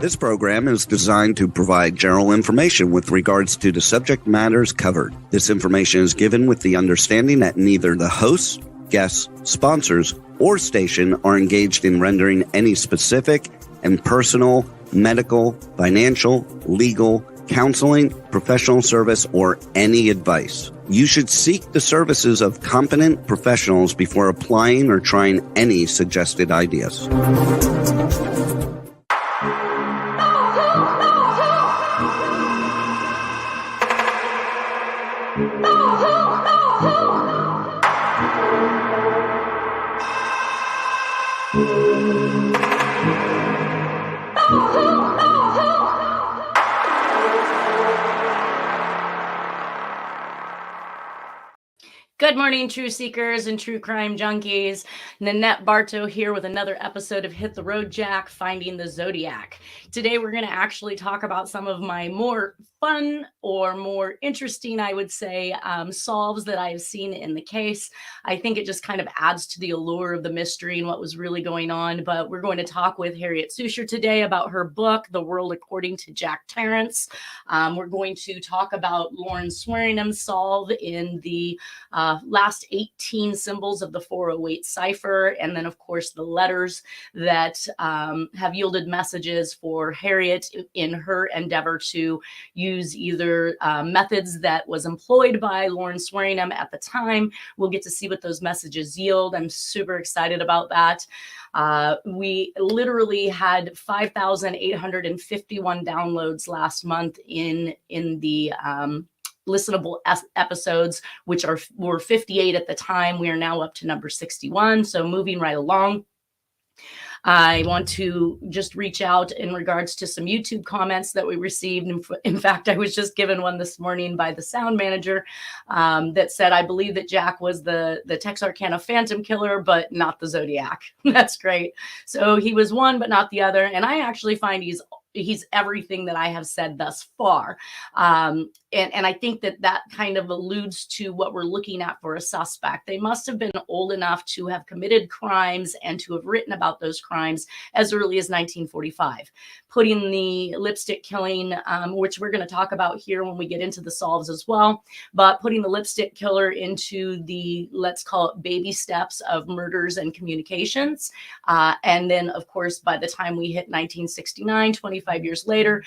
This program is designed to provide general information with regards to the subject matters covered. This information is given with the understanding that neither the hosts, guests, sponsors, or station are engaged in rendering any specific and personal, medical, financial, legal, counseling, professional service, or any advice. You should seek the services of competent professionals before applying or trying any suggested ideas. Good morning, true seekers and true crime junkies. Nanette Bartow here with another episode of Hit the Road, Jack, Finding the Zodiac. Today, we're going to actually talk about some of my more fun or more interesting, I would say, solves that I have seen in the case. I think it just kind of adds to the allure of the mystery and what was really going on. But we're going to talk with Harriette Sucher today about her book, The World According to Jack Tarrance. We're going to talk about Lauren Swearingham's solve in the last 18 symbols of the 408 cipher, and then of course the letters that have yielded messages for Harriette in her endeavor to use either methods that was employed by Lauren Swearingham at the time. We'll get to see what those messages yield. I'm super excited about that. We literally had 5,851 downloads last month in the listenable episodes, which were 58 at the time. We are now up to number 61. So moving right along. I want to just reach out in regards to some YouTube comments that we received. In fact, I was just given one this morning by the sound manager that said, I believe that Jack was the Texarkana Phantom Killer, but not the Zodiac. That's great. So he was one, but not the other. And I actually find he's everything that I have said thus far. And I think that kind of alludes to what we're looking at for a suspect. They must have been old enough to have committed crimes and to have written about those crimes as early as 1945. Putting the lipstick killing, which we're going to talk about here when we get into the solves as well, but putting the lipstick killer into the, let's call it, baby steps of murders and communications. And then, of course, by the time we hit 1969, 25 years later,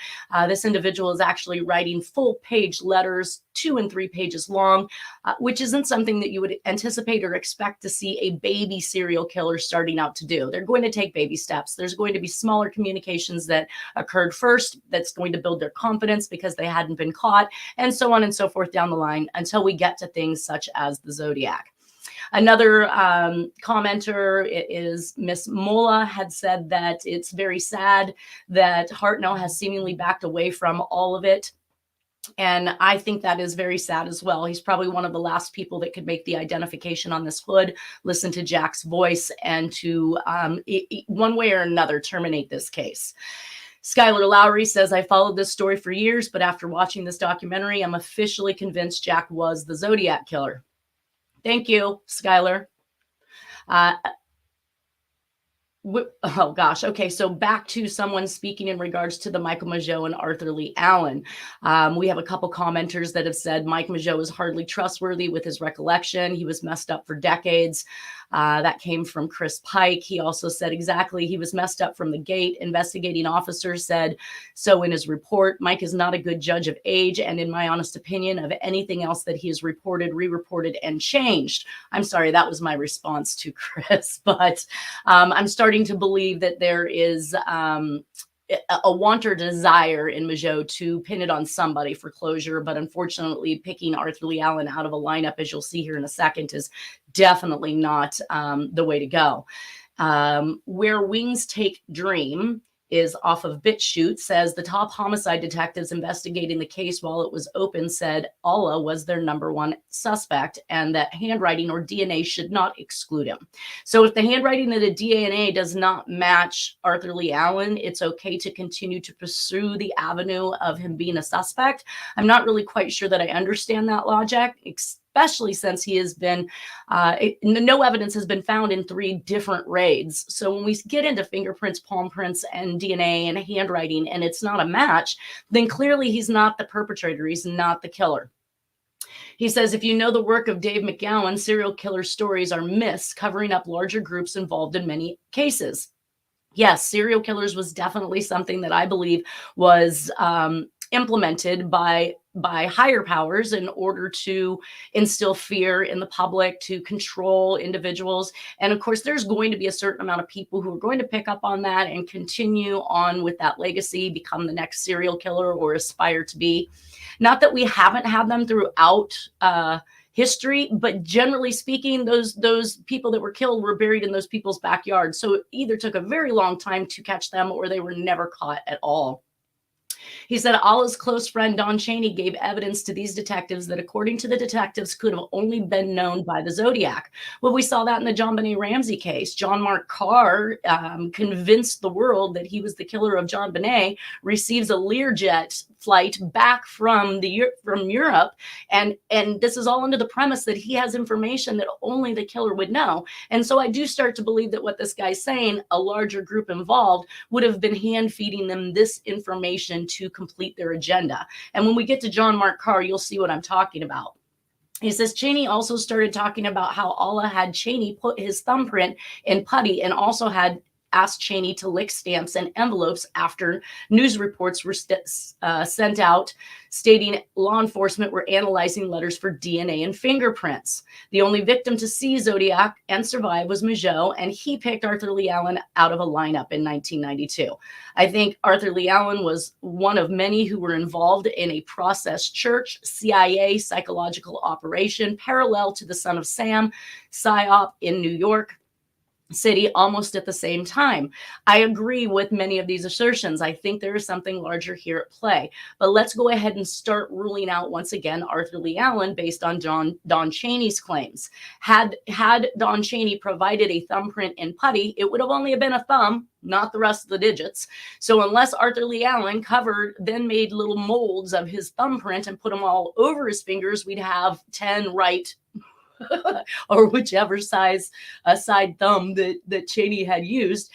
this individual is actually writing full-page letters, 2 and 3 pages long, which isn't something that you would anticipate or expect to see a baby serial killer starting out to do. They're going to take baby steps. There's going to be smaller communications that occurred first that's going to build their confidence because they hadn't been caught, and so on and so forth down the line until we get to things such as the Zodiac. Another commenter is Miss Mola had said that it's very sad that Hartnell has seemingly backed away from all of it. And I think that is very sad as well. He's probably one of the last people that could make the identification on this hood, listen to Jack's voice, and to one way or another terminate this case. Skylar Lowry says, I followed this story for years, but after watching this documentary, I'm officially convinced Jack was the Zodiac killer. Thank you, Skylar. Oh gosh. Okay. So back to someone speaking in regards to the Michael Mageau and Arthur Lee Allen. We have a couple commenters that have said Mike Mageau is hardly trustworthy with his recollection. He was messed up for decades. That came from Chris Pike. He also said exactly he was messed up from the gate. Investigating officer said so in his report. Mike is not a good judge of age and, in my honest opinion, of anything else that he has reported, re-reported, and changed. I'm sorry, that was my response to Chris, but I'm starting to believe that there is a want or desire in Mageau to pin it on somebody for closure, but unfortunately picking Arthur Lee Allen out of a lineup, as you'll see here in a second, is definitely not the way to go. Where Wings Take Dream is off of BitChute, says the top homicide detectives investigating the case while it was open said Allah was their number one suspect and that handwriting or DNA should not exclude him. So if the handwriting of the DNA does not match Arthur Lee Allen, it's okay to continue to pursue the avenue of him being a suspect. I'm not really quite sure that I understand that logic, especially since he has been, no evidence has been found in 3 different raids. So when we get into fingerprints, palm prints, and DNA and handwriting, and it's not a match, then clearly he's not the perpetrator. He's not the killer. He says, if you know the work of Dave McGowan, serial killer stories are myths covering up larger groups involved in many cases. Yes, serial killers was definitely something that I believe was implemented by higher powers in order to instill fear in the public, to control individuals. And of course, there's going to be a certain amount of people who are going to pick up on that and continue on with that legacy, become the next serial killer or aspire to be. Not that we haven't had them throughout history, but generally speaking, those people that were killed were buried in those people's backyards. So it either took a very long time to catch them or they were never caught at all. He said Allah's close friend Don Chaney gave evidence to these detectives that, according to the detectives, could have only been known by the Zodiac. Well, we saw that in the JonBenet Ramsey case. John Mark Carr convinced the world that he was the killer of JonBenet, receives a Learjet flight back from Europe, and this is all under the premise that he has information that only the killer would know. And so I do start to believe that what this guy's saying, a larger group involved, would have been hand feeding them this information to complete their agenda. And when we get to John Mark Carr, you'll see what I'm talking about. He says Chaney also started talking about how Allah had Chaney put his thumbprint in putty and also had asked Chaney to lick stamps and envelopes after news reports were sent out stating law enforcement were analyzing letters for DNA and fingerprints. The only victim to see Zodiac and survive was Migeot, and he picked Arthur Lee Allen out of a lineup in 1992. I think Arthur Lee Allen was one of many who were involved in a process church, CIA psychological operation parallel to the Son of Sam PSYOP in New York City almost at the same time. I agree with many of these assertions. I think there is something larger here at play. But let's go ahead and start ruling out once again Arthur Lee Allen based on Don Chaney's claims. Had Don Chaney provided a thumbprint in putty, it would have only been a thumb, not the rest of the digits. So unless Arthur Lee Allen then made little molds of his thumbprint and put them all over his fingers, we'd have 10 right or whichever size side thumb that Chaney had used,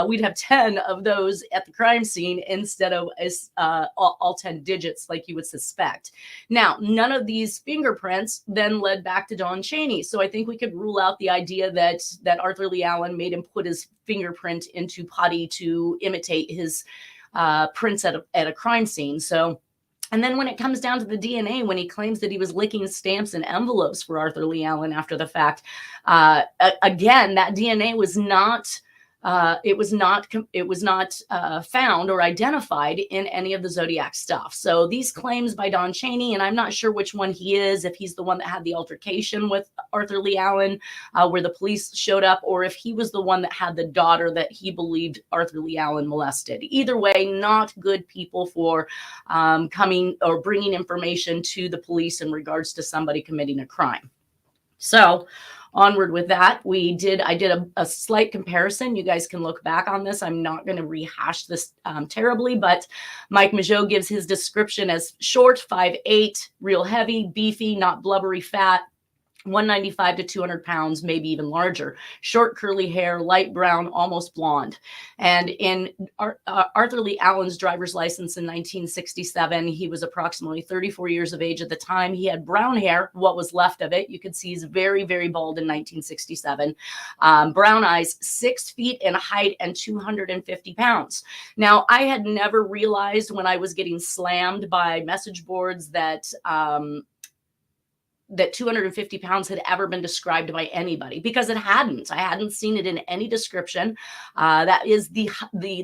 we'd have 10 of those at the crime scene instead of all 10 digits like you would suspect. Now, none of these fingerprints then led back to Don Chaney. So I think we could rule out the idea that Arthur Lee Allen made him put his fingerprint into putty to imitate his prints at a crime scene. And then when it comes down to the DNA, when he claims that he was licking stamps and envelopes for Arthur Lee Allen after the fact, again, that DNA was not found or identified in any of the Zodiac stuff. So these claims by Don Chaney, and I'm not sure which one he is, if he's the one that had the altercation with Arthur Lee Allen, where the police showed up, or if he was the one that had the daughter that he believed Arthur Lee Allen molested. Either way, not good people for coming or bringing information to the police in regards to somebody committing a crime. So onward with that, I did a slight comparison. You guys can look back on this. I'm not going to rehash this terribly, but Mike Migeot gives his description as short, 5'8", real heavy, beefy, not blubbery fat, 195 to 200 pounds, maybe even larger, short curly hair, light brown, almost blonde. And in Arthur Lee Allen's driver's license in 1967, he was approximately 34 years of age at the time. He had brown hair, what was left of it. You could see he's very, very bald in 1967. Brown eyes, 6 feet in height and 250 pounds. Now, I had never realized when I was getting slammed by message boards that 250 pounds had ever been described by anybody, because it hadn't. I hadn't seen it in any description. That is the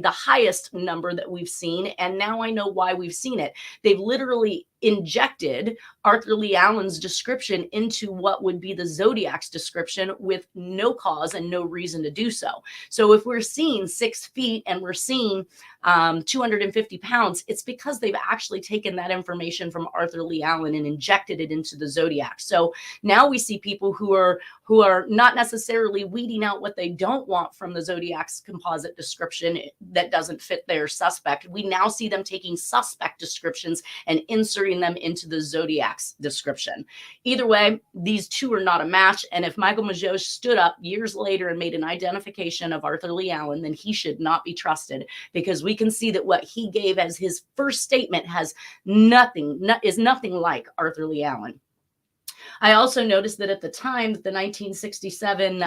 highest number that we've seen. And now I know why we've seen it. They've literally injected Arthur Lee Allen's description into what would be the Zodiac's description with no cause and no reason to do so. So if we're seeing 6 feet and we're seeing 250 pounds, it's because they've actually taken that information from Arthur Lee Allen and injected it into the Zodiac. So now we see people who are not necessarily weeding out what they don't want from the Zodiac's composite description that doesn't fit their suspect. We now see them taking suspect descriptions and inserting incorporating them into the Zodiac's description. Either way, these two are not a match. And if Michael Mageau stood up years later and made an identification of Arthur Lee Allen, then he should not be trusted, because we can see that what he gave as his first statement is nothing like Arthur Lee Allen. I also noticed that at the time that the 1967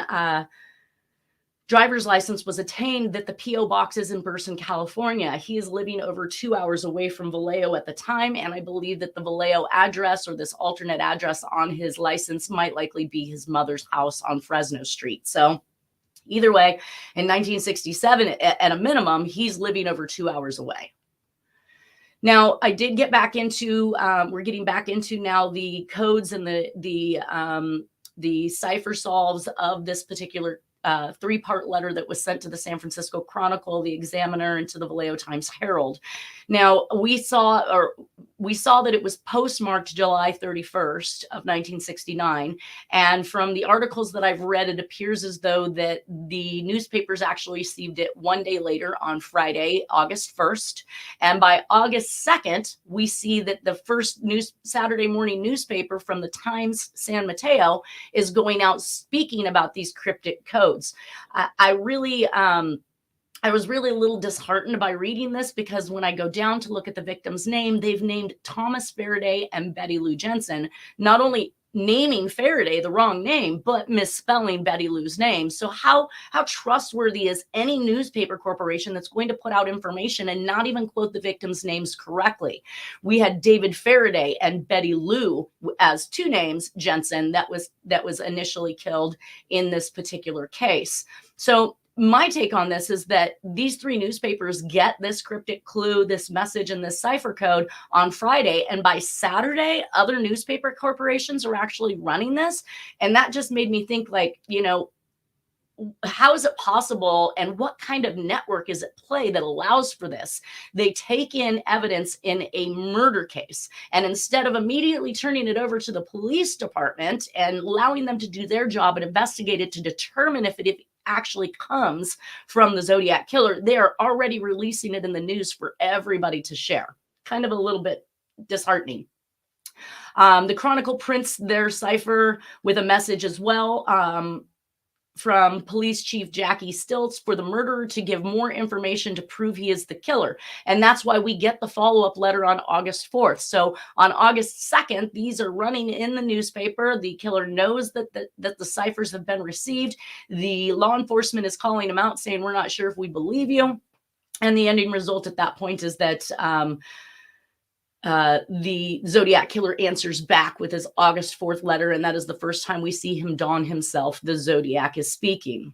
driver's license was attained, that the P.O. box is in Burson, California. He is living over 2 hours away from Vallejo at the time, and I believe that the Vallejo address, or this alternate address on his license, might likely be his mother's house on Fresno Street. So either way, in 1967, at a minimum, he's living over 2 hours away. Now, I did get back into, we're getting back into now the codes and the cipher solves of this particular three-part letter that was sent to the San Francisco Chronicle, the Examiner, and to the Vallejo Times-Herald. Now, we saw that it was postmarked July 31st of 1969. And from the articles that I've read, it appears as though that the newspapers actually received it 1 day later on Friday, August 1st. And by August 2nd, we see that the first Saturday morning newspaper from the Times San Mateo is going out speaking about these cryptic codes. I was really a little disheartened by reading this, because when I go down to look at the victim's name, they've named Thomas Faraday and Betty Lou Jensen, not only naming Faraday the wrong name, but misspelling Betty Lou's name. So how trustworthy is any newspaper corporation that's going to put out information and not even quote the victims' names correctly? We had David Faraday and Betty Lou as two names, Jensen, that was initially killed in this particular case. So my take on this is that these three newspapers get this cryptic clue, this message, and this cipher code on Friday. And by Saturday, other newspaper corporations are actually running this. And that just made me think, like, how is it possible, and what kind of network is at play that allows for this? They take in evidence in a murder case, and instead of immediately turning it over to the police department and allowing them to do their job and investigate it to determine if it actually comes from the Zodiac killer, they are already releasing it in the news for everybody to share. Kind of a little bit disheartening. The Chronicle prints their cipher with a message as well, from Police Chief Jackie Stilts for the murderer to give more information to prove he is the killer. And that's why we get the follow-up letter on August 4th. So on August 2nd, these are running in the newspaper. The killer knows that the ciphers have been received. The law enforcement is calling him out, saying, "We're not sure if we believe you." And the ending result at that point is that the Zodiac killer answers back with his August 4th letter, and that is the first time we see him don himself. The Zodiac is speaking.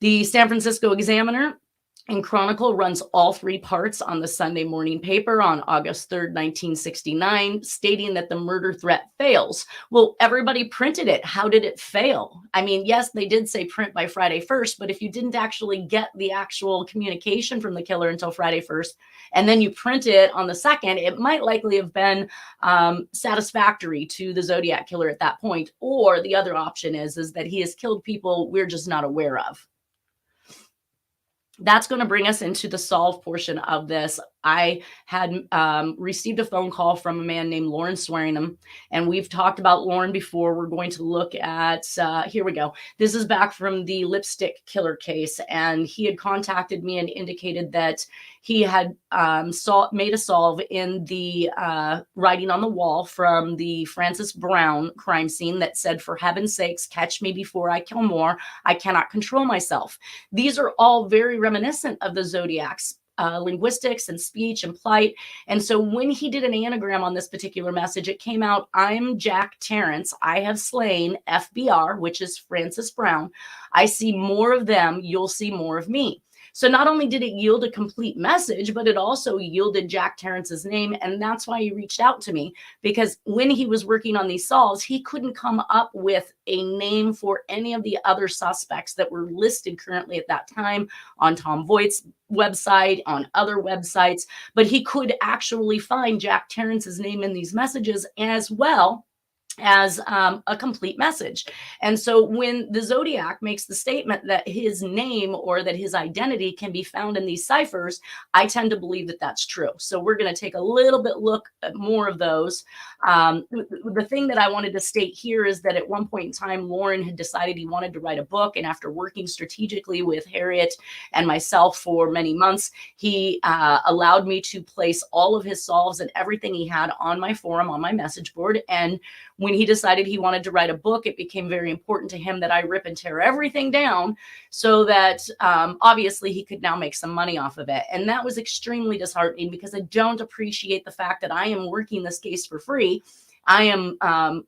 The San Francisco Examiner and Chronicle runs all three parts on the Sunday morning paper on August 3rd, 1969, stating that the murder threat fails. Well, everybody printed it. How did it fail? I mean, yes, they did say print by Friday 1st, but if you didn't actually get the actual communication from the killer until Friday 1st, and then you print it on the 2nd, it might likely have been satisfactory to the Zodiac killer at that point. Or the other option is that he has killed people we're just not aware of. That's going to bring us into the solve portion of this. I had received a phone call from a man named Lauren Swearingham, and we've talked about Lauren before. We're going to look at, here we go. This is back from the lipstick killer case, and he had contacted me and indicated that he had made a solve in the writing on the wall from the Francis Brown crime scene that said, "For heaven's sakes, catch me before I kill more. I cannot control myself." These are all very reminiscent of the Zodiac's linguistics and speech and plight. And so when he did an anagram on this particular message, it came out, "I'm Jack Tarrance. I have slain FBR," which is Francis Brown. "I see more of them. You'll see more of me." So not only did it yield a complete message, but it also yielded Jack Tarrance's name. And that's why he reached out to me, because when he was working on these solves, he couldn't come up with a name for any of the other suspects that were listed currently at that time on Tom Voigt's website, on other websites, but he could actually find Jack Tarrance's name in these messages as well as a complete message. And so when the Zodiac makes the statement that his name or that his identity can be found in these ciphers, I tend to believe that that's true. So we're going to take a little bit look at more of those. The thing that I wanted to state here is that at one point in time, Lauren had decided he wanted to write a book. And after working strategically with Harriette and myself for many months, he allowed me to place all of his solves and everything he had on my forum, on my message board. And when he decided he wanted to write a book, it became very important to him that I rip and tear everything down so that obviously he could now make some money off of it. And that was extremely disheartening because I don't appreciate the fact that I am working this case for free. I am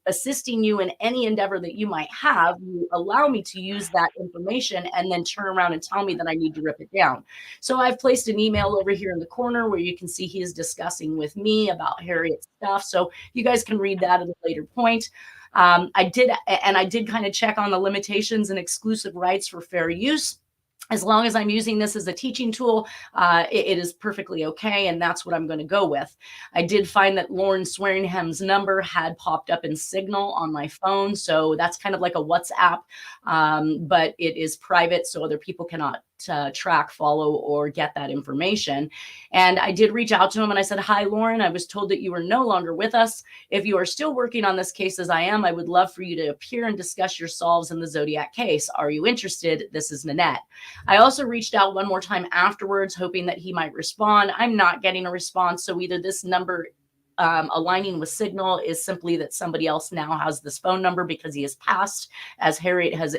assisting you in any endeavor that you might have. You allow me to use that information and then turn around and tell me that I need to rip it down. So I've placed an email over here in the corner where you can see he is discussing with me about Harriet's stuff. So you guys can read that at a later point. I did kind of check on the limitations and exclusive rights for fair use. As long as I'm using this as a teaching tool, it is perfectly okay. And that's what I'm going to go with. I did find that Lauren Swearingham's number had popped up in Signal on my phone. So that's kind of like a WhatsApp, but it is private. So other people cannot track, follow, or get that information. And I did reach out to him and I said, "Hi, Lauren, I was told that you are no longer with us. If you are still working on this case as I am, I would love for you to appear and discuss your solves in the Zodiac case. Are you interested? This is Nanette." I also reached out one more time afterwards, hoping that he might respond. I'm not getting a response. So either this number aligning with Signal is simply that somebody else now has this phone number because he has passed, as Harriette has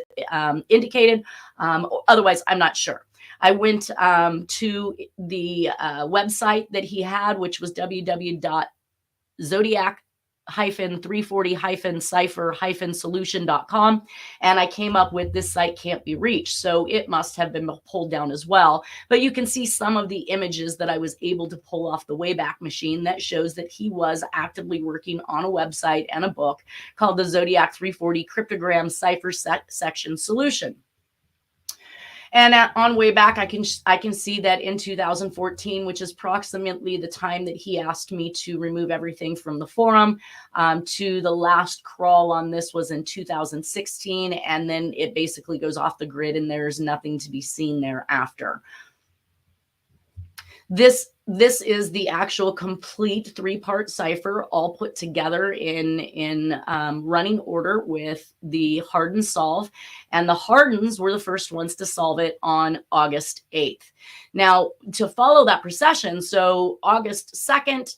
indicated. Otherwise, I'm not sure. I went to the website that he had, which was www.zodiac-340-cipher-solution.com. And I came up with this site can't be reached. So it must have been pulled down as well. But you can see some of the images that I was able to pull off the Wayback Machine that shows that he was actively working on a website and a book called the Zodiac 340 Cryptogram Cipher Section Solution. And on Wayback, I can see that in 2014, which is approximately the time that he asked me to remove everything from the forum, to the last crawl on this was in 2016. And then it basically goes off the grid and there's nothing to be seen thereafter. This is the actual complete 3-part cipher all put together in running order with the Harden solve. And the Hardens were the first ones to solve it on August 8th. Now, to follow that procession, so August 2nd,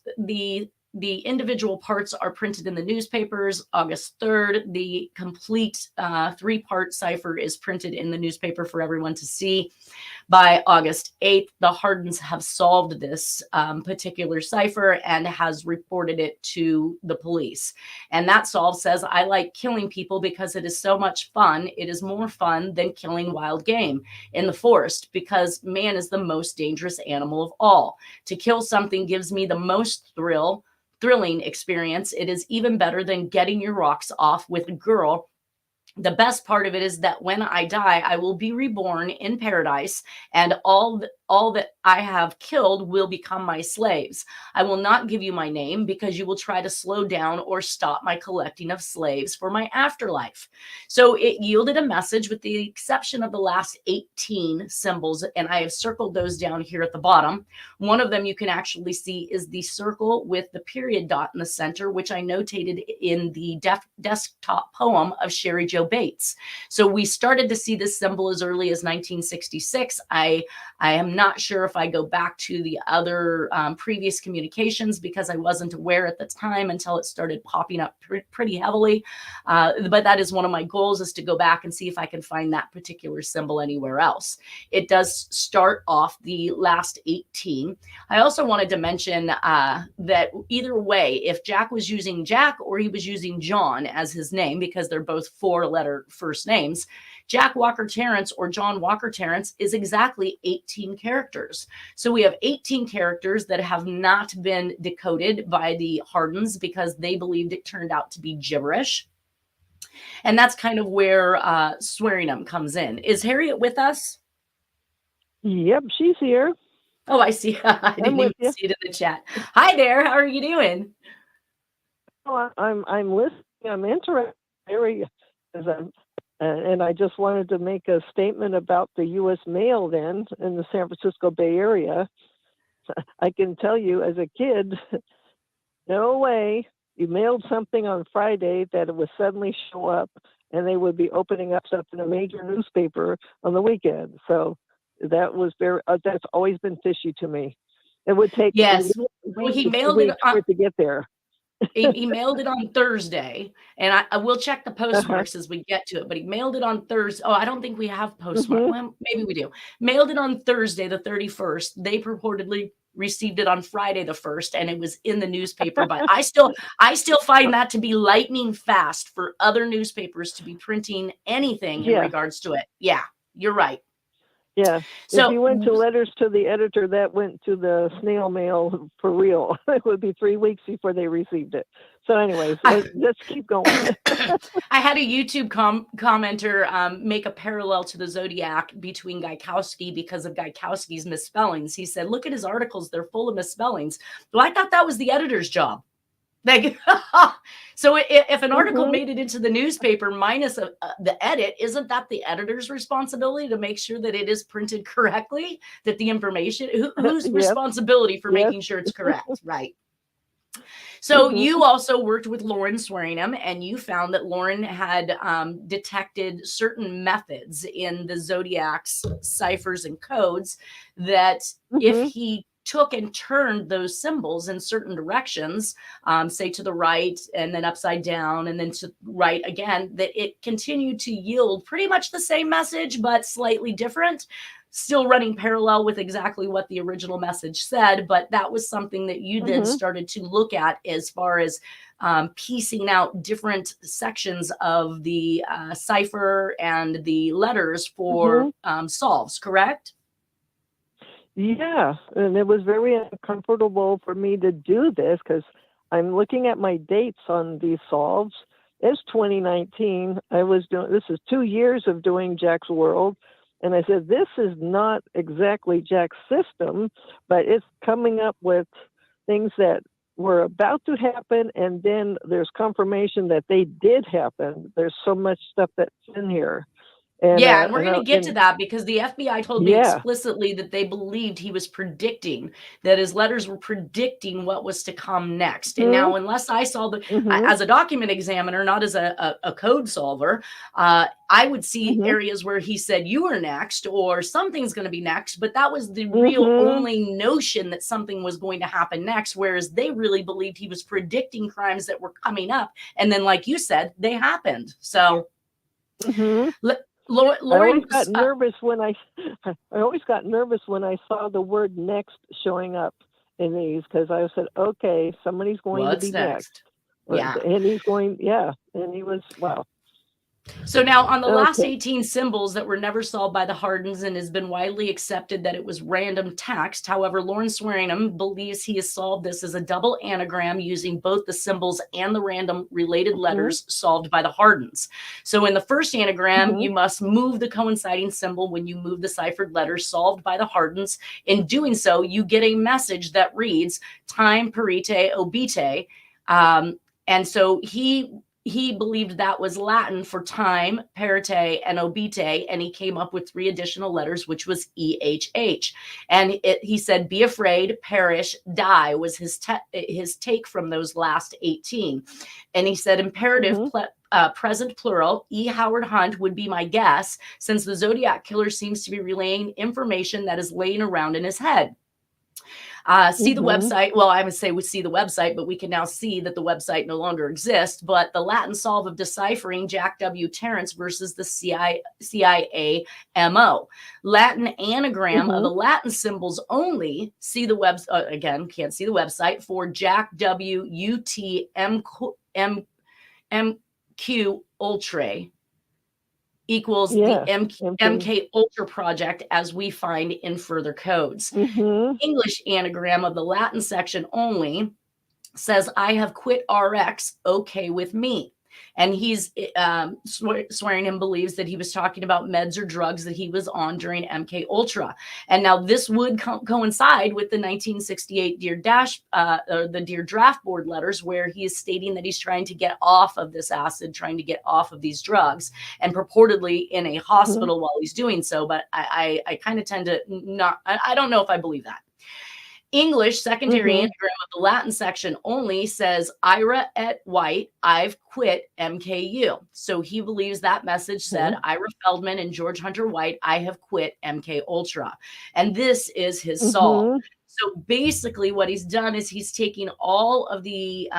the individual parts are printed in the newspapers. August 3rd, the complete 3-part cipher is printed in the newspaper for everyone to see. By August 8th, the Hardens have solved this particular cipher and has reported it to the police. And that solve says, "I like killing people because it is so much fun. It is more fun than killing wild game in the forest because man is the most dangerous animal of all. To kill something gives me the most thrilling experience. It is even better than getting your rocks off with a girl. The best part of it is that when I die, I will be reborn in paradise, and all that I have killed will become my slaves. I will not give you my name because you will try to slow down or stop my collecting of slaves for my afterlife." So it yielded a message with the exception of the last 18 symbols, and I have circled those down here at the bottom. One of them you can actually see is the circle with the period dot in the center, which I notated in the desktop poem of Sherry Jo Bates. So we started to see this symbol as early as 1966. I am not sure if I go back to the other previous communications because I wasn't aware at the time until it started popping up pretty heavily. But that is one of my goals, is to go back and see if I can find that particular symbol anywhere else. It does start off the last 18. I also wanted to mention that either way, if Jack was using Jack or he was using John as his name, because they're both 4-letter first names, Jack Walker Tarrance or John Walker Tarrance is exactly 18 characters. So we have 18 characters that have not been decoded by the Hardens because they believed it turned out to be gibberish. And that's kind of where Swearingham comes in. Is Harriette with us? Yep, she's here. Oh, I see. I didn't even see it in the chat. Hi there. How are you doing? Oh, I'm listening I'm interested very, as I'm, and I just wanted to make a statement about the U.S. mail then in the San Francisco Bay Area. I can tell you as a kid, no way you mailed something on Friday that it would suddenly show up and they would be opening up stuff in a major newspaper on the weekend. So that was that's always been fishy to me. It would take Yes. Well, he mailed it for it to get there. He mailed it on Thursday, and I will check the postmarks as we get to it, but he mailed it on Thursday. Oh, I don't think we have postmarks. Well, maybe we do. Mailed it on Thursday, the 31st. They purportedly received it on Friday, the 1st, and it was in the newspaper. But I still find that to be lightning fast for other newspapers to be printing anything in regards to it. Yeah, you're right. Yeah. So if you went to letters to the editor, that went to the snail mail for real. It would be 3 weeks before they received it. So anyways, let's keep going. I had a YouTube commenter make a parallel to the Zodiac between Gaikowski because of Gaikowski's misspellings. He said, look at his articles. They're full of misspellings. Well, I thought that was the editor's job. Like, so if an article made it into the newspaper minus the edit, isn't that the editor's responsibility to make sure that it is printed correctly, that the information, whose responsibility for making sure it's correct, right? So you also worked with Lauren Swearingham, and you found that Lauren had detected certain methods in the Zodiac's ciphers and codes that if he took and turned those symbols in certain directions, say to the right and then upside down and then to right again, that it continued to yield pretty much the same message, but slightly different, still running parallel with exactly what the original message said. But that was something that you then started to look at as far as piecing out different sections of the cipher and the letters for solves, correct? Yeah, and it was very uncomfortable for me to do this because I'm looking at my dates on these solves. It's 2019. This is 2 years of doing Jack's World. And I said, this is not exactly Jack's system, but it's coming up with things that were about to happen. And then there's confirmation that they did happen. There's so much stuff that's in here. And, and we're going to get to that because the FBI told me explicitly that they believed he was predicting, that his letters were predicting what was to come next. And now, unless I saw as a document examiner, not as a code solver, I would see areas where he said, you are next or something's going to be next. But that was the real only notion that something was going to happen next, whereas they really believed he was predicting crimes that were coming up. And then, like you said, they happened. So Lauren, I always got nervous when I saw the word next showing up in these because I said, okay, somebody's going to be next. Yeah. And he's going, and he was, wow. So now on the last 18 symbols that were never solved by the Hardens and has been widely accepted that it was random text. However, Lauren Swearingham believes he has solved this as a double anagram using both the symbols and the random related letters solved by the Hardens. So in the first anagram, you must move the coinciding symbol when you move the ciphered letters solved by the Hardens. In doing so, you get a message that reads time, parite, obite. And so he believed that was Latin for time, parite, and obite, and he came up with 3 additional letters, which was EHH. And he said, be afraid, perish, die was his take from those last 18. And he said, imperative, present plural, E. Howard Hunt would be my guess, since the Zodiac killer seems to be relaying information that is laying around in his head. See the website. Well, I would say we see the website, but we can now see that the website no longer exists. But the Latin solve of deciphering Jack W. Tarrance versus the CIA MO. Latin anagram of the Latin symbols only. See the website. Again, can't see the website for Jack W. MQ Ultra equals the MK Ultra project as we find in further codes. English anagram of the Latin section only says, I have quit RX, okay with me. And he's swearing and believes that he was talking about meds or drugs that he was on during MK Ultra. And now this would coincide with the 1968 the Dear Draft Board letters, where he is stating that he's trying to get off of this acid, trying to get off of these drugs, and purportedly in a hospital while he's doing so. But I kind of tend to not, I don't know if I believe that. English secondary anagram of the Latin section only says Ira et White, I've quit MKU. So he believes that message said Ira Feldman and George Hunter White, I have quit MK Ultra. And this is his solve. So basically what he's done is he's taking all of the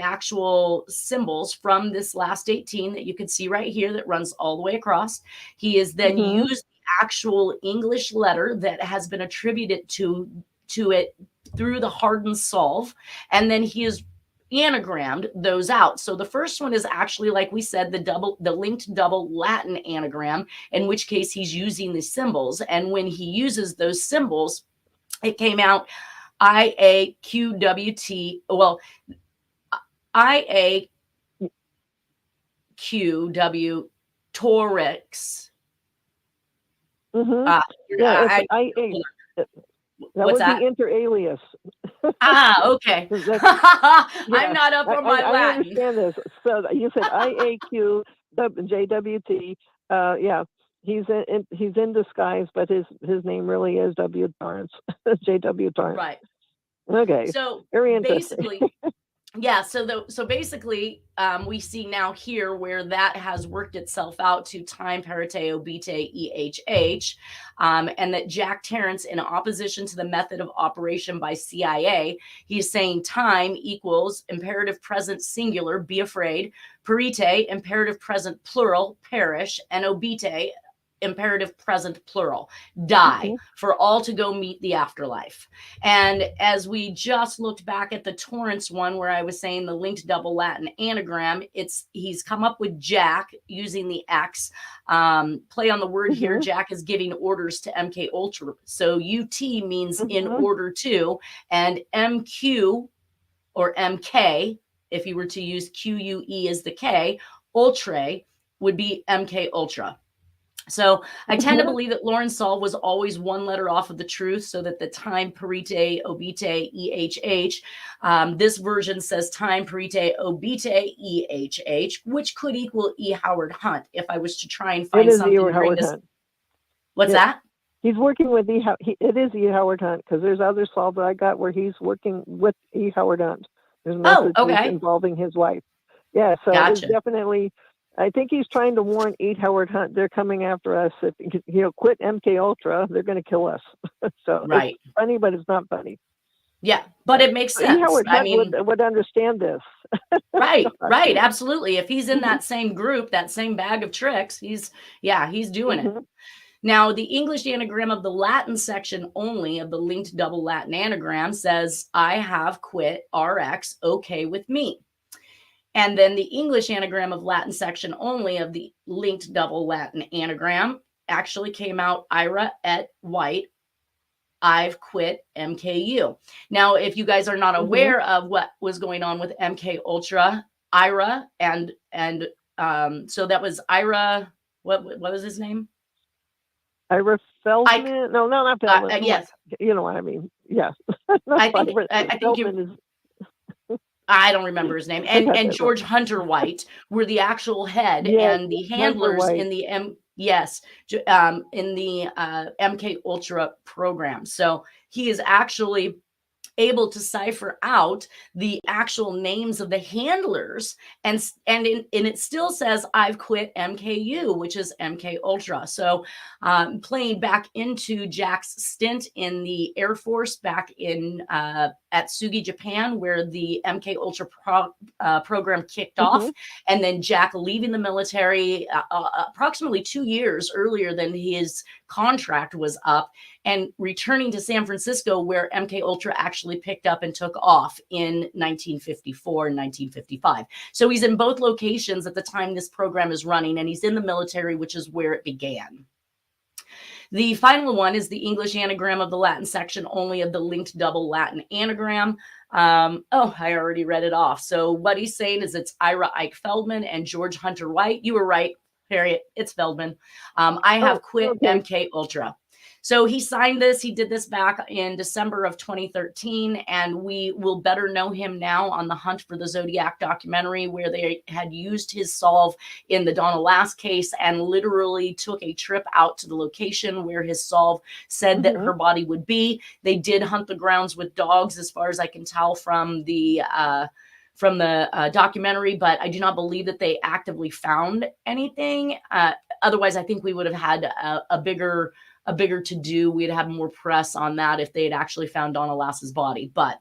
actual symbols from this last 18 that you can see right here that runs all the way across. He is then used the actual English letter that has been attributed to it through the hardened solve, and then he has anagrammed those out. So the first one is actually, like we said, the linked double Latin anagram, in which case he's using the symbols. And when he uses those symbols, it came out IAQWT. Well, IAQW Torix. That What's would be inter alias. Okay. I'm not up on my Latin. I understand this. So you said IAQ JWT. Yeah, he's in disguise, but his name really is W. Tarrance. JW Tarrance. Right. Okay. So very interesting. Basically, yeah. So basically, we see now here where that has worked itself out to time parite obite EHH, and that Jack Tarrance, in opposition to the method of operation by CIA, he's saying time equals imperative present singular, be afraid, parite imperative present plural, perish, and obite imperative present plural, die, for all to go meet the afterlife. And as we just looked back at the Torrance one, where I was saying the linked double Latin anagram, he's come up with Jack using the X. Play on the word here. Jack is giving orders to MK Ultra. So UT means in order to, and MQ or MK, if you were to use QUE as the K, Ultra would be MK Ultra. So I tend to believe that Lawrence Solve was always one letter off of the truth, so that the time parite obite EHH, this version says time parite obite EHH, which could equal E. Howard Hunt if I was to try and find something during this. What's that? He's working with it is E. Howard Hunt, because there's other solve that I got where he's working with E. Howard Hunt. There's messages involving his wife. Yeah, so it's definitely. I think he's trying to warn E. Howard Hunt. They're coming after us. If quit MK Ultra, they're going to kill us. So it's funny, but it's not funny. Yeah, but it makes sense. E. Howard Hunt would understand this. Right, absolutely. If he's in that same group, that same bag of tricks, he's doing it. Now, the English anagram of the Latin section only of the linked double Latin anagram says, I have quit RX, okay with me. And then the English anagram of Latin section only of the linked double Latin anagram actually came out Ira et White, I've quit MKU. Now, if you guys are not aware of what was going on with MK Ultra, Ira and so that was Ira, what was his name? Ira Feldman? No, not Feldman. Yes. You know what I mean. Yeah. I think I don't remember his name. And George Hunter White were the actual head and the handlers in the MK Ultra program. So he is actually able to cipher out the actual names of the handlers, and it still says I've quit MKU, which is MK Ultra. So playing back into Jack's stint in the Air Force back in at Sugi, Japan, where the MK Ultra program kicked off, and then Jack leaving the military approximately 2 years earlier than his contract was up, and returning to San Francisco, where MK Ultra actually picked up and took off in 1954 and 1955. So he's in both locations at the time this program is running, and he's in the military, which is where it began. The final one is the English anagram of the Latin section only of the linked double Latin anagram. Oh, I already read it off. So what he's saying is it's Ira Ike Feldman and George Hunter White. You were right, Harriet. It's Feldman. I have quit okay. MK Ultra. So he signed this. He did this back in December of 2013, and we will better know him now on the Hunt for the Zodiac documentary, where they had used his solve in the Donna Lass case and literally took a trip out to the location where his solve said that her body would be. They did hunt the grounds with dogs, as far as I can tell from the documentary, but I do not believe that they actively found anything. Otherwise, I think we would have had a bigger to do. We'd have more press on that if they had actually found Donna Lass's body. But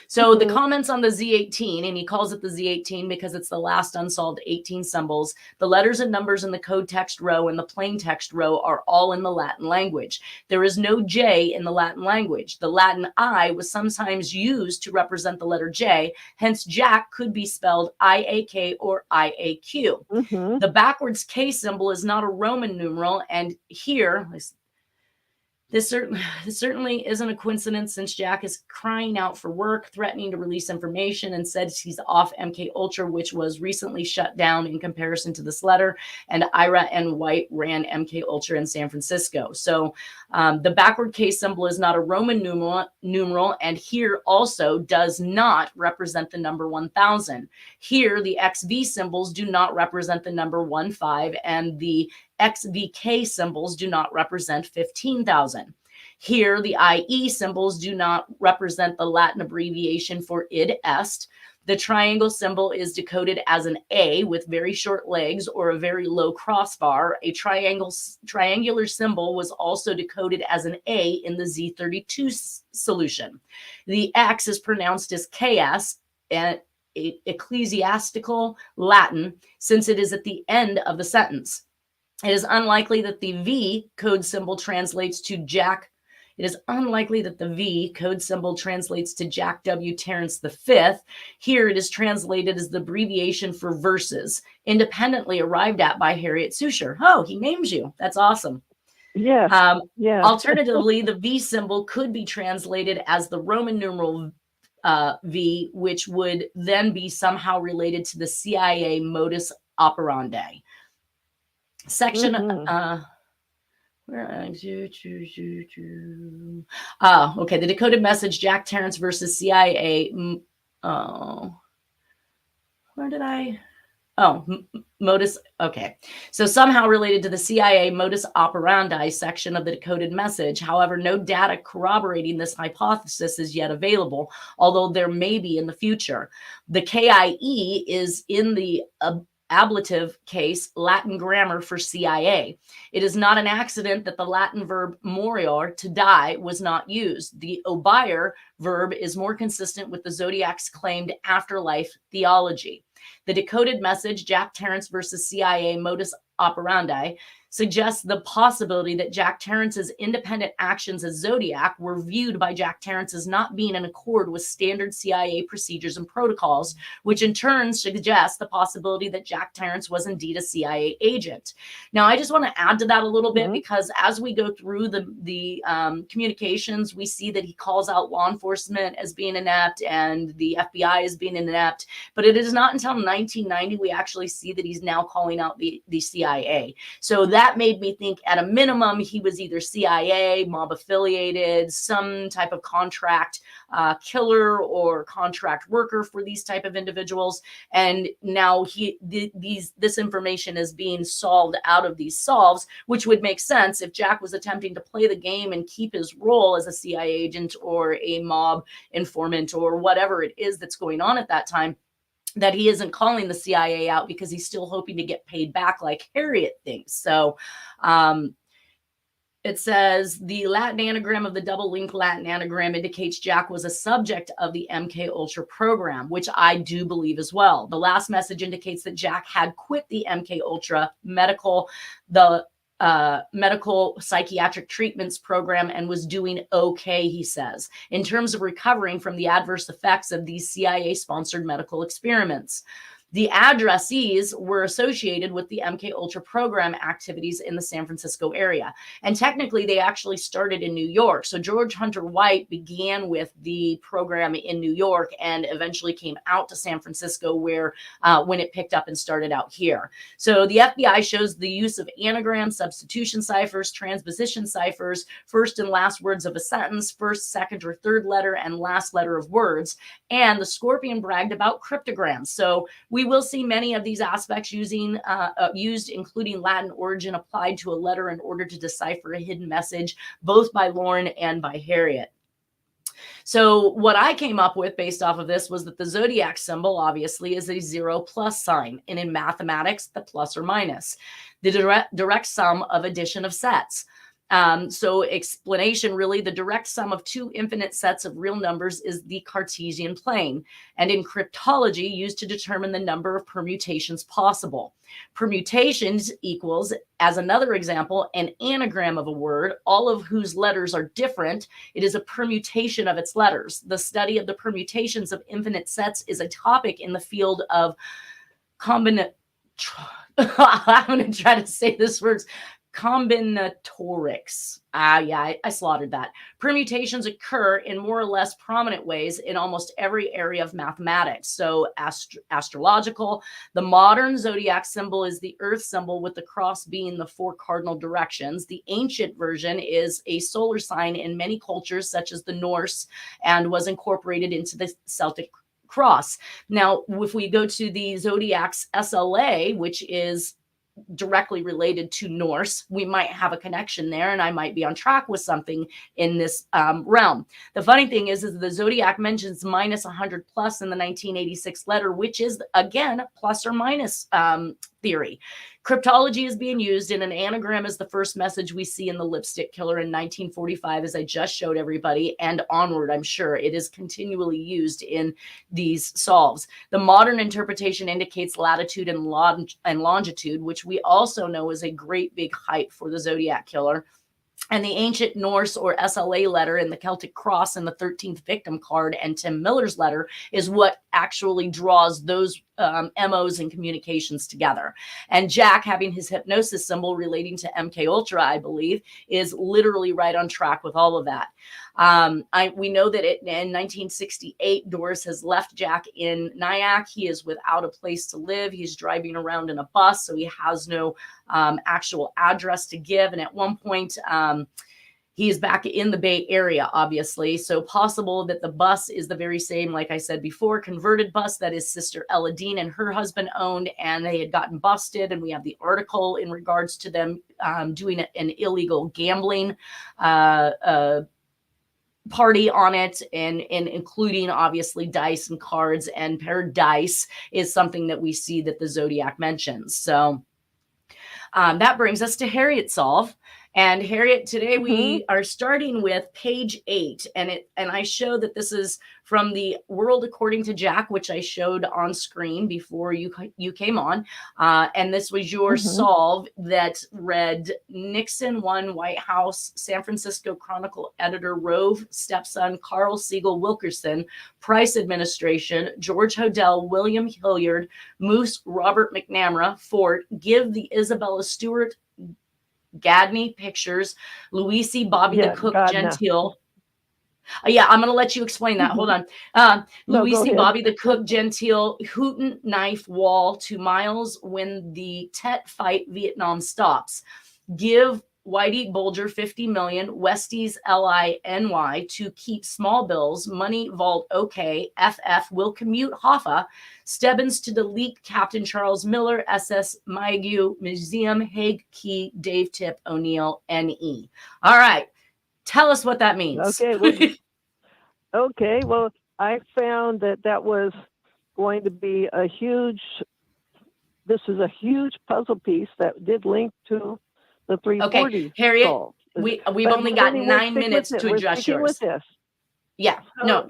so the comments on the Z18, and he calls it the Z18 because it's the last unsolved 18 symbols. The letters and numbers in the code text row and the plain text row are all in the Latin language. There is no J in the Latin language. The Latin I was sometimes used to represent the letter J. Hence, Jack could be spelled IAK or IAQ. The backwards K symbol is not a Roman numeral. And here, this certainly isn't a coincidence, since Jack is crying out for work, threatening to release information, and says he's off MK Ultra, which was recently shut down in comparison to this letter. And Ira and White ran MK Ultra in San Francisco. So the backward K symbol is not a Roman numeral, and here also does not represent the number 1000. Here, the XV symbols do not represent the number 15, and the XVK symbols do not represent 15,000. Here, the IE symbols do not represent the Latin abbreviation for id est. The triangle symbol is decoded as an A with very short legs or a very low crossbar. A triangular symbol was also decoded as an A in the Z32 solution. The X is pronounced as KS, and ecclesiastical Latin, since it is at the end of the sentence. It is unlikely that the V code symbol translates to Jack. It is unlikely that the V code symbol translates to Jack W. Tarrance V. Here it is translated as the abbreviation for verses, independently arrived at by Harriette Sucher. Oh, he names you. That's awesome. Yeah. Alternatively, the V symbol could be translated as the Roman numeral V, which would then be somehow related to the CIA modus operandi. Section okay, the decoded message, Jack Tarrance versus CIA. Modus. Okay, so somehow related to the CIA modus operandi section of the decoded message. However, no data corroborating this hypothesis is yet available, although there may be in the future. The KIE is in the ablative case Latin grammar for CIA. It is not an accident that the Latin verb morior, to die, was not used. The obire verb is more consistent with the Zodiac's claimed afterlife theology. The decoded message, Jack Tarrance versus CIA modus operandi, suggests the possibility that Jack Tarrance's independent actions as Zodiac were viewed by Jack Tarrance as not being in accord with standard CIA procedures and protocols, which in turn suggests the possibility that Jack Tarrance was indeed a CIA agent. Now, I just want to add to that a little bit, because as we go through the communications, we see that he calls out law enforcement as being inept and the FBI as being inept, but it is not until 1990 we actually see that he's now calling out the CIA. So that made me think, at a minimum, he was either CIA, mob affiliated, some type of contract killer or contract worker for these type of individuals. And now this information is being solved out of these solves, which would make sense if Jack was attempting to play the game and keep his role as a CIA agent or a mob informant or whatever it is that's going on at that time, that he isn't calling the CIA out because he's still hoping to get paid back like Harriette thinks. So it says the Latin anagram of the double link Latin anagram indicates Jack was a subject of the MK Ultra program, which I do believe as well. The last message indicates that Jack had quit the MK Ultra medical psychiatric treatments program and was doing okay, he says, in terms of recovering from the adverse effects of these CIA-sponsored medical experiments. The addressees were associated with the MK Ultra program activities in the San Francisco area. And technically, they actually started in New York. So George Hunter White began with the program in New York and eventually came out to San Francisco, where when it picked up and started out here. So the FBI shows the use of anagrams, substitution ciphers, transposition ciphers, first and last words of a sentence, first, second, or third letter, and last letter of words. And the Scorpion bragged about cryptograms. So we will see many of these aspects used, including Latin origin applied to a letter in order to decipher a hidden message, both by Lauren and by Harriette. So what I came up with based off of this was that the zodiac symbol obviously is a 0+ sign, and in mathematics, the plus or minus, the direct sum of addition of sets. So explanation, really, the direct sum of two infinite sets of real numbers is the Cartesian plane, and in cryptology used to determine the number of permutations possible. Permutations equals, as another example, an anagram of a word, all of whose letters are different. It is a permutation of its letters. The study of the permutations of infinite sets is a topic in the field of I'm going to try to say this word. Combinatorics. I slaughtered that. Permutations occur in more or less prominent ways in almost every area of mathematics. So astrological, the modern zodiac symbol is the earth symbol with the cross being the 4 cardinal directions. The ancient version is a solar sign in many cultures, such as the Norse, and was incorporated into the Celtic cross. Now, if we go to the zodiac's SLA, which is directly related to Norse, we might have a connection there, and I might be on track with something in this realm. The funny thing is the zodiac mentions minus 100 plus in the 1986 letter, which is again plus or minus theory. Cryptology is being used, and an anagram is the first message we see in The Lipstick Killer in 1945, as I just showed everybody, and onward. I'm sure it is continually used in these solves. The modern interpretation indicates latitude and longitude, which we also know is a great big hype for the Zodiac Killer. And the ancient Norse or SLA letter in the Celtic cross and the 13th victim card and Tim Miller's letter is what actually draws those MOs and communications together. And Jack, having his hypnosis symbol relating to MK Ultra, I believe, is literally right on track with all of that. We know that in 1968, Doris has left Jack in Nyack. He is without a place to live. He's driving around in a bus, so he has no actual address to give. And at one point, he is back in the Bay Area, obviously. So possible that the bus is the very same, like I said before, converted bus that his sister Ella Dean and her husband owned, and they had gotten busted. And we have the article in regards to them doing an illegal gambling party on it, and including obviously dice and cards, and paired dice is something that we see that the Zodiac mentions. So that brings us to Harriette Solve. And Harriette, today we are starting with page 8, and I show that this is from the World According to Jack, which I showed on screen before you came on. And this was your solve that read Nixon won White House, San Francisco Chronicle editor Rove stepson Carl Siegel Wilkerson, Price administration, George Hodel, William Hilliard, Moose Robert McNamara, Fort, give the Isabella Stewart Gadney pictures, Louisi Bobby the Cook Gentile. Yeah, I'm going to let you explain that. Hold on. Louisi Bobby the Cook Gentile, Houghton knife wall to Miles when the Tet fight Vietnam stops. Give Whitey Bulger 50 million, Westies LINY to keep small bills, money vault OK, FF will commute Hoffa, Stebbins to delete Captain Charles Miller, SS Maigu, Museum, Hague Key, Dave Tip, O'Neill, NE. All right. Tell us what that means. Okay. Well, I found that was going to be this is a huge puzzle piece that did link to the 340. Okay, Harriette, solve. we've only got 9 minutes to address yours. With this. Yeah, So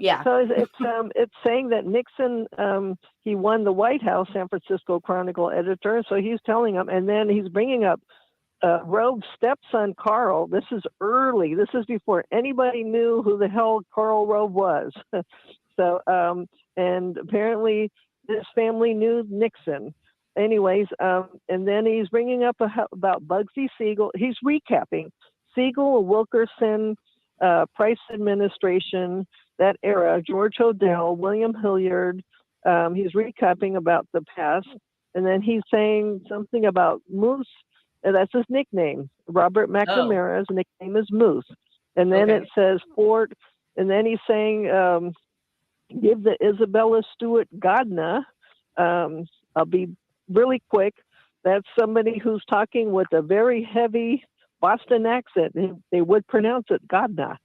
it's saying that Nixon, he won the White House, San Francisco Chronicle editor. So he's telling him, and then he's bringing up Rove's stepson, Carl. This is early. This is before anybody knew who the hell Carl Rove was. So, and apparently this family knew Nixon. Anyways, and then he's bringing up about Bugsy Siegel. He's recapping Siegel, Wilkerson, Price administration, that era, George Odell, William Hilliard. He's recapping about the past. And then he's saying something about Moose. And that's his nickname. Robert McNamara's nickname is Moose. And then it says Fort. And then he's saying, give the Isabella Stewart Godna. I'll be really quick. That's somebody who's talking with a very heavy Boston accent. They would pronounce it Godna.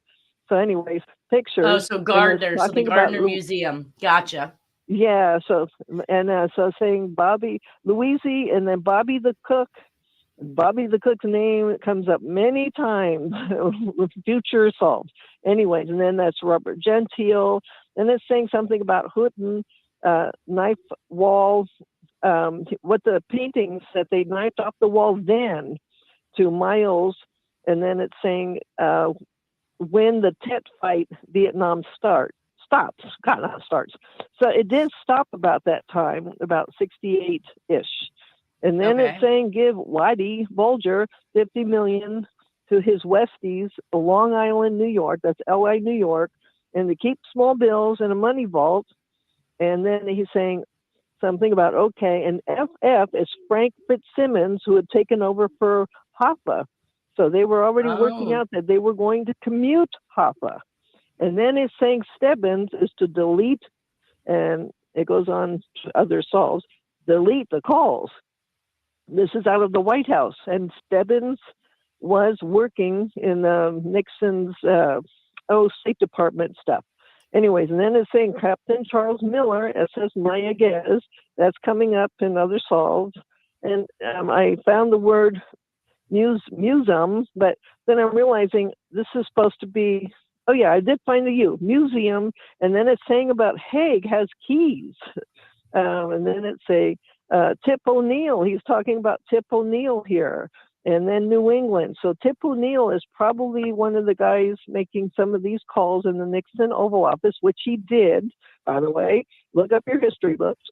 So anyways, pictures. Oh, so Gardner, so the Gardner Museum. Gotcha. Yeah. So saying Bobby Louisi, and then Bobby the Cook. Bobby the Cook's name comes up many times with future solved. Anyways, and then that's Robert Gentile. And it's saying something about Houghton, knife walls, what the paintings that they knifed off the wall then to Miles. And then it's saying when the Tet fight, Vietnam stops. So it did stop about that time, about 68-ish. And then it's saying give Whitey Bulger $50 million to his Westies, Long Island, New York. That's L.A., New York, and to keep small bills in a money vault. And then he's saying something about and FF is Frank Fitzsimmons, who had taken over for Hoffa. So they were already working out that they were going to commute Hoffa. And then it's saying Stebbins is to delete, and it goes on to other solves, delete the calls. This is out of the White House, and Stebbins was working in Nixon's State Department stuff. Anyways, and then it's saying Captain Charles Miller, SS Mayaguez, that's coming up in other solves. And I found the word museum, but then I'm realizing this is supposed to be, I did find the U, museum, and then it's saying about Haig has keys. And then it's Tip O'Neill, he's talking about Tip O'Neill here, and then New England. So Tip O'Neill is probably one of the guys making some of these calls in the Nixon Oval Office, which he did, by the way. Look up your history books.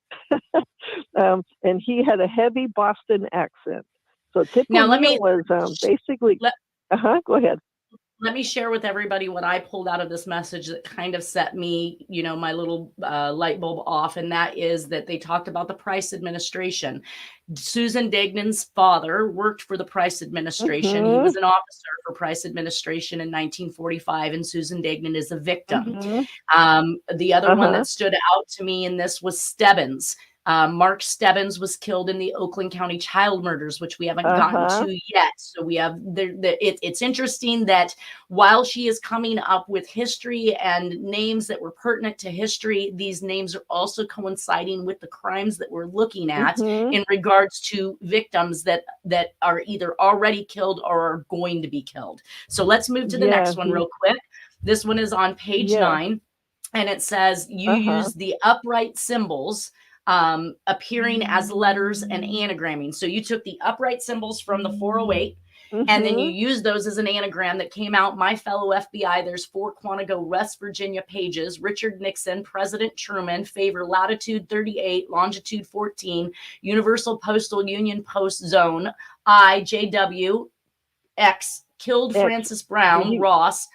And he had a heavy Boston accent. So Tip O'Neill was basically... Go ahead. Let me share with everybody what I pulled out of this message that kind of set me, my little light bulb off. And that is that they talked about the Price administration. Susan Dignan's father worked for the Price administration. He was an officer for Price administration in 1945, and Susan Dignan is a victim. The other one that stood out to me in this was Stebbins. Mark Stebbins was killed in the Oakland County child murders, which we haven't gotten to yet. So we have it's interesting that while she is coming up with history and names that were pertinent to history, these names are also coinciding with the crimes that we're looking at in regards to victims that are either already killed or are going to be killed. So let's move to the next one real quick. This one is on page 9, and it says you use the upright symbols appearing as letters and anagramming. So you took the upright symbols from the 408 and then you used those as an anagram that came out. My fellow FBI, there's 4 Quantico, West Virginia pages. Richard Nixon, President Truman, favor latitude 38, longitude 14, Universal Postal Union Post Zone, IJW, X, killed Francis Brown, Ross,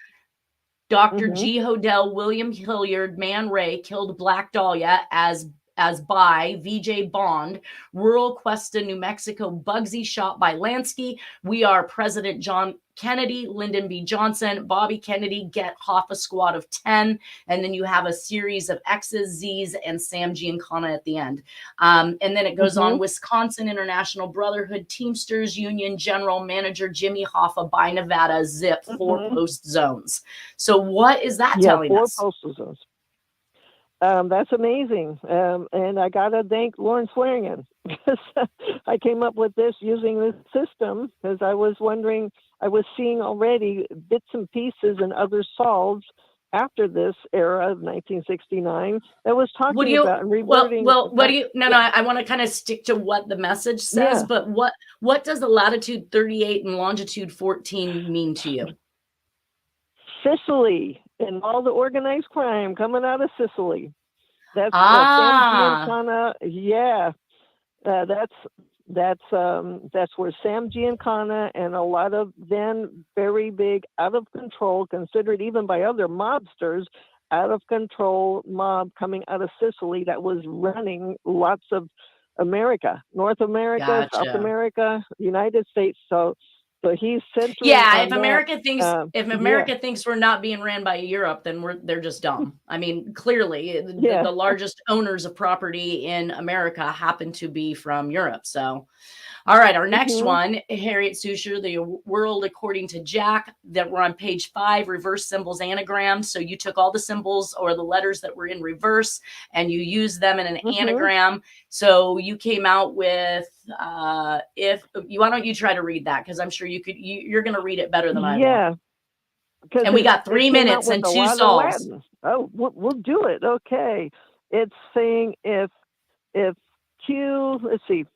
Dr. G. Hodel, William Hilliard, Man Ray, killed Black Dahlia as by VJ Bond, rural Cuesta, New Mexico, Bugsy shot by Lansky. We are President John Kennedy, Lyndon B. Johnson, Bobby Kennedy, get Hoffa squad of 10. And then you have a series of X's, Z's, and Sam Giancana at the end. And then it goes on, Wisconsin International Brotherhood, Teamsters Union General Manager Jimmy Hoffa by Nevada, zip, 4 post zones. So what is that telling us? 4 postal zones. That's amazing. And I got to thank Lawrence Flanagan because I came up with this using this system because I was wondering, I was seeing already bits and pieces and other solves after this era of 1969 that was talking about and reverting. I want to kind of stick to what the message says, but what does the latitude 38 and longitude 14 mean to you? Sicily and all the organized crime coming out of Sicily. That's Sam Ah, Giancana. Yeah, that's where Sam Giancana and a lot of then very big, out of control, considered even by other mobsters, out of control mob coming out of Sicily that was running lots of America, North America, South gotcha. America, United States. So he's centering Yeah, on that. if Yeah, America thinks we're not being ran by Europe, then they're just dumb. I mean, clearly, yeah. the largest owners of property in America happen to be from Europe. So, all right, our next Hmm. one, Harriette Sucher, The World According to Jack, that we're on page 5, reverse symbols anagrams. So you took all the symbols or the letters that were in reverse and you used them in an Hmm. anagram. So you came out with, if you, why don't you try to read that? Because I'm sure you're going to read it better than I will. Yeah, because And we got it 3 came out minutes with and a 2 lot of solves. Latin. Oh, we'll do it. Okay. It's saying if Q, let's see,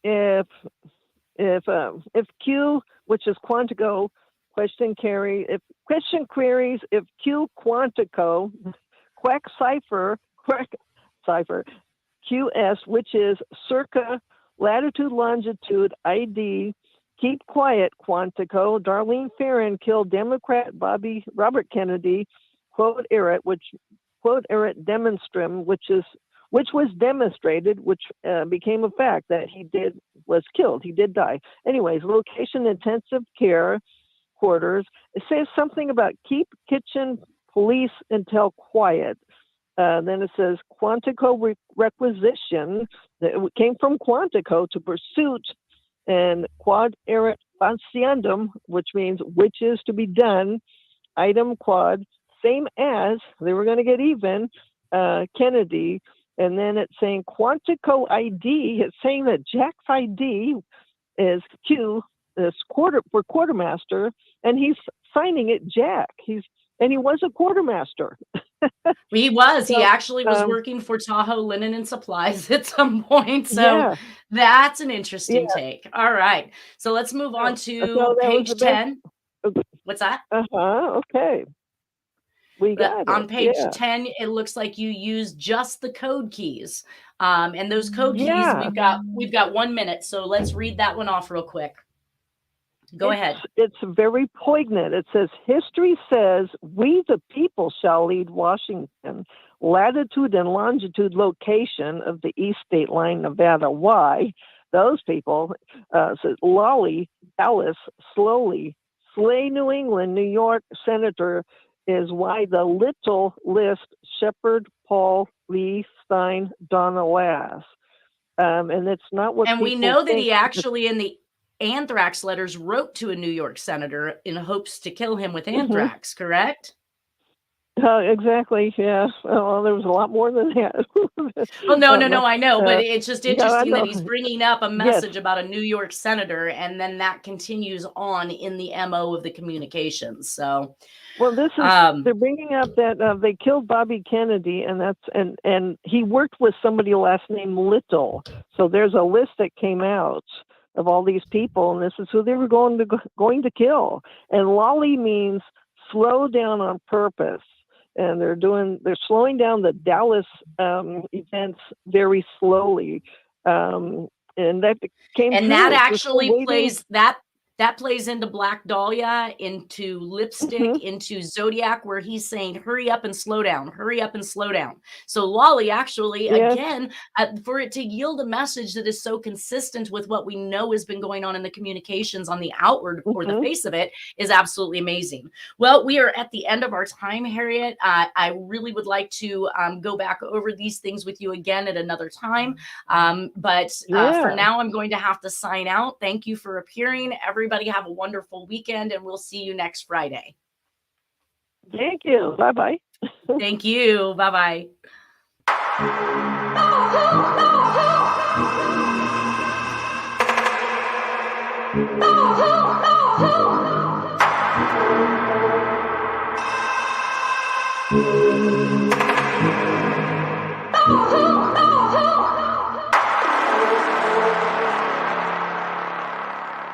if if Q, which is Quantico, question queries, if Q Quantico, quack cipher, QS, which is circa latitude longitude ID. Keep quiet, Quantico. Darlene Ferrin killed Democrat Robert Kennedy. Quote erat, demonstrum, which was demonstrated, which became a fact that was killed. He did die. Anyways, location intensive care quarters. It says something about keep kitchen police until quiet. Then it says Quantico requisition. It came from Quantico to pursuit, and quad erat faciendum, which means which is to be done. Item quad, same as they were going to get even. Kennedy, and then it's saying Quantico ID. It's saying that Jack's ID is Q, this quartermaster, and he's signing it Jack. He was a quartermaster. He was. He So, actually was working for Tahoe Linen and Supplies at some point. So yeah, that's an interesting yeah. take. All right. So let's move on So to that was the page best. 10. What's that? Okay. We got On it. page Yeah. 10, it looks like you used just the code keys. And those code keys, Yeah. we've got 1 minute. So let's read that one off real quick. Go ahead. It's very poignant. It says, history says, we the people shall lead Washington, latitude and longitude location of the East State Line, Nevada. Why? Those people, says Lolly, Dallas, slowly, slay New England, New York senator is why the little list Shepard, Paul, Lee, Stein, Donna Lass. And it's not what And we people know that think. he actually, in the anthrax letters, wrote to a New York senator in hopes to kill him with Mhm. anthrax, correct? Exactly. Yeah. Well, there was a lot more than that. Well, no, I know, but it's just Yeah, I interesting that know. he's bringing up a Yes. message about a New York senator, and then that continues on in the MO of the communications. So, Well, they're bringing up that they killed Bobby Kennedy, and he worked with somebody last name Little. So there's a list that came out of all these people, and this is who they were going to kill. And Lolly means slow down on purpose. And they're slowing down the Dallas events very slowly, and that came and true. that We're still actually waiting. that plays into Black Dahlia, into Lipstick, Mhm. into Zodiac, where he's saying, hurry up and slow down, hurry up and slow down. So Lolly actually, Yes. again, for it to yield a message that is so consistent with what we know has been going on in the communications on the outward or the Mhm. face of it is absolutely amazing. Well, we are at the end of our time, Harriette. I really would like to go back over these things with you again at another time. But for Yeah. now, I'm going to have to sign out. Thank you for appearing. Everybody have a wonderful weekend, and we'll see you next Friday. Thank you. Bye-bye. Thank you. Bye-bye.